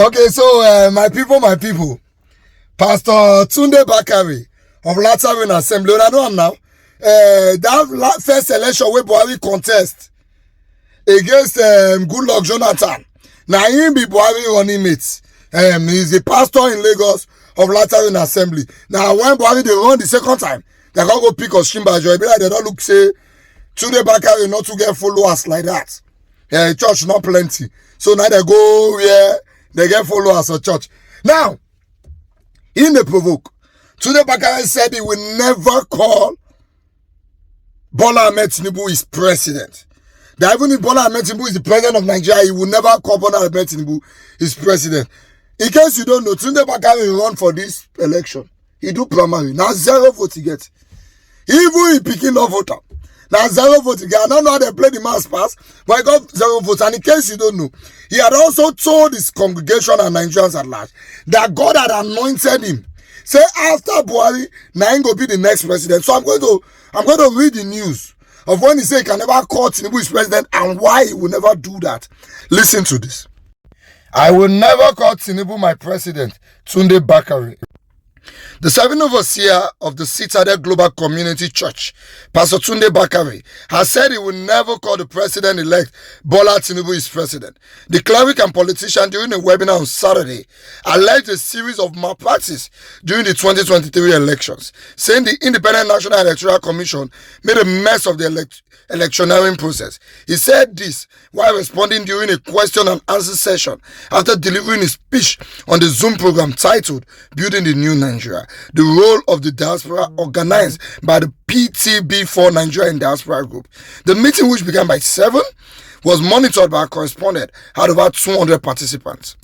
Okay, so my people, Pastor Tunde Bakare of Lateran Assembly. I know him now. That first election where Buhari contest against Goodluck Jonathan. Now him be Buhari running mate. He's a pastor in Lagos of Lateran Assembly. Now when Buhari they run the second time, they gonna go pick Oshimba Joy. Be like they don't look say Tunde Bakare not to get followers like that. Church not plenty. So now they go where they get followers of church. Now, in the provoke, Tunde Bakare said he will never call Bola Ahmed Tinubu his president. That even if Bola Ahmed Tinubu is the president of Nigeria, he will never call Bola Ahmed Tinubu his president. In case you don't know, Tunde Bakare run for this election. He do primary. Now 0 vote he get. Even he picking no voter. Now 0 vote again. I don't know how they play the mass pass, but he got 0 votes. And in case you don't know, he had also told his congregation and Nigerians at large that God had anointed him. Say after Buhari, now he go be the next president. So I'm going to read the news of when he said he can never call Tinubu his president and why he will never do that. Listen to this. I will never call Tinubu my president, Tunde Bakare. The serving overseer of the Citadel Global Community Church, Pastor Tunde Bakare, has said he will never call the president-elect Bola Tinubu his president. The cleric and politician during a webinar on Saturday alleged a series of malpractice during the 2023 elections, saying the Independent National Electoral Commission made a mess of the electioneering process. He said this while responding during a question and answer session after delivering a speech on the Zoom program titled Building the New Nigeria, the role of the diaspora organized by the PTB4 Nigerian Diaspora Group. The meeting, which began by 7, was monitored by a correspondent, had over 200 participants.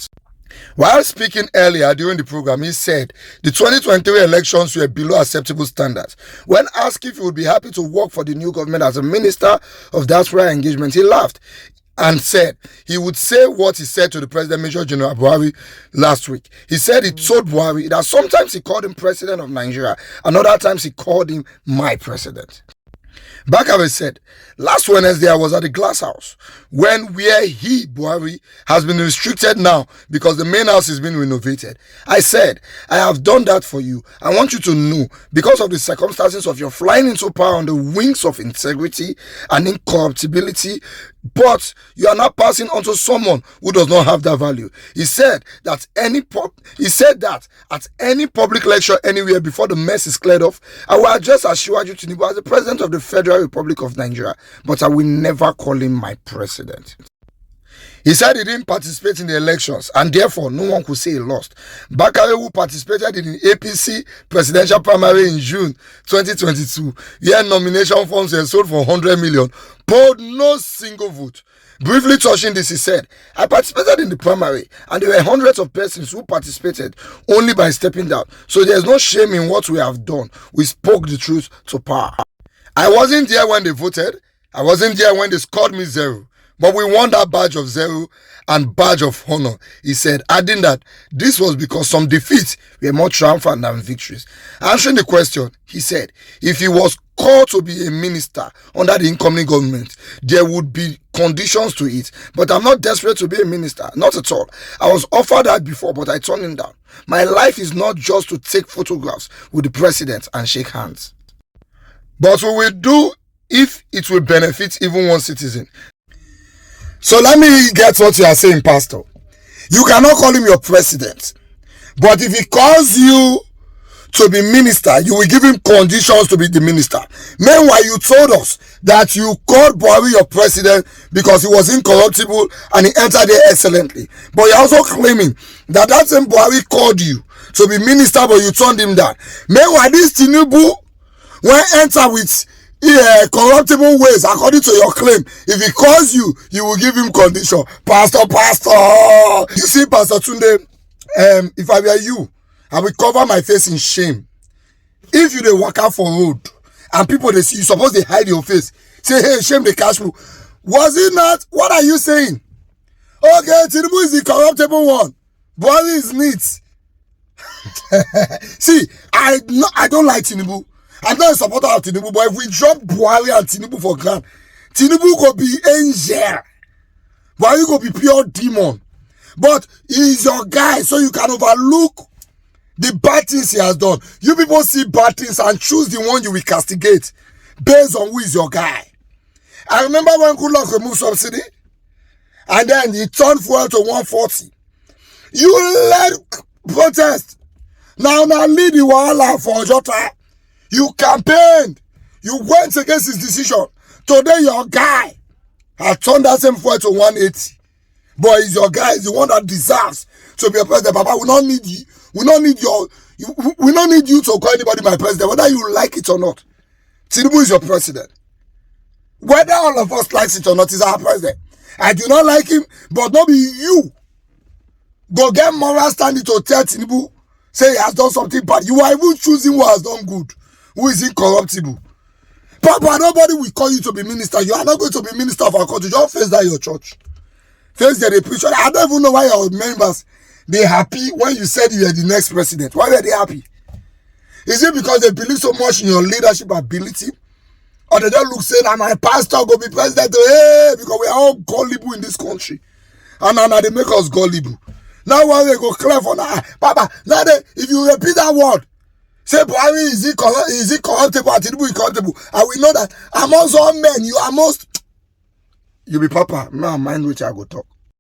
While speaking earlier during the program, he said the 2023 elections were below acceptable standards. When asked if he would be happy to work for the new government as a minister of diaspora engagement, he laughed and said he would say what he said to the President Major General Buhari last week. He said he told Buhari that sometimes he called him president of Nigeria and other times he called him my president. Bakare said, last Wednesday I was at the Glass House where he, Buhari, has been restricted now because the main house is being renovated. I said, I have done that for you. I want you to know, because of the circumstances of your flying into power on the wings of integrity and incorruptibility, but you are not passing on to someone who does not have that value. He said that at any public lecture anywhere before the mess is cleared off, I will address Asiwaju Tinubu as the president of the Federal Republic of Nigeria, but I will never call him my president. He said he didn't participate in the elections and therefore no one could say he lost. Bakare, who participated in the APC presidential primary in June 2022, where nomination forms were sold for 100 million, polled no single vote. Briefly touching this, he said, I participated in the primary and there were hundreds of persons who participated only by stepping down. So there's no shame in what we have done. We spoke the truth to power. I wasn't there when they voted. I wasn't there when they scored me 0. But we won that badge of 0 and badge of honor, he said, adding that this was because some defeats were more triumphant than victories. Answering the question, he said, if he was called to be a minister under the incoming government, there would be conditions to it. But I'm not desperate to be a minister, not at all. I was offered that before, but I turned him down. My life is not just to take photographs with the president and shake hands. But we will do if it will benefit even one citizen. So let me get what you are saying, Pastor. You cannot call him your president. But if he calls you to be minister, you will give him conditions to be the minister. Meanwhile, you told us that you called Buhari your president because he was incorruptible and he entered there excellently. But you're also claiming that same Buhari called you to be minister, but you turned him down. Meanwhile, this Tinubu, when enter with corruptible ways, according to your claim, if he calls you, you will give him condition. Pastor. You see, Pastor Tunde, if I were you, I will cover my face in shame. If you dey walk out for road and people they see you, suppose they hide your face. Say, hey, shame the cash flow. Was it not? What are you saying? Okay, Tinubu is the corruptible one. Buhari is neat. See, I don't like Tinubu. I'm not a supporter of Tinubu, but if we drop Buhari and Tinubu for ground, Tinubu go be angel. Buhari go be pure demon. But he is your guy, so you can overlook the bad things he has done. You people see bad things and choose the one you will castigate based on who is your guy. I remember when Goodluck removed subsidy and then he turned fuel to 140. You led protest. Now lead the wahala for Jota. You campaigned. You went against his decision. Today your guy has turned that same fuel to 180. But he's your guy, he's the one that deserves to be a president. Papa, we don't need you. We don't need you to call anybody my president, whether you like it or not. Tinubu is your president. Whether all of us likes it or not, he's our president. I do not like him, but not be you. Go get moral standing to tell Tinubu, say he has done something bad. You are even choosing who has done good, who is incorruptible. Papa, nobody will call you to be minister. You are not going to be minister of our country. Just face that your church. Face the preacher. I don't even know why your members, they happy when you said you were the next president. Why were they happy? Is it because they believe so much in your leadership ability? Or they don't look saying, I'm my pastor go be president? Hey, because we are all gullible in this country. And now they make us gullible. Now when they go clear for now, Papa, now if you repeat that word, say, Buhari, is he corruptible? Tinubu is corruptible. And we know that amongst all men, you are most. You be Papa. Now mind which I go talk.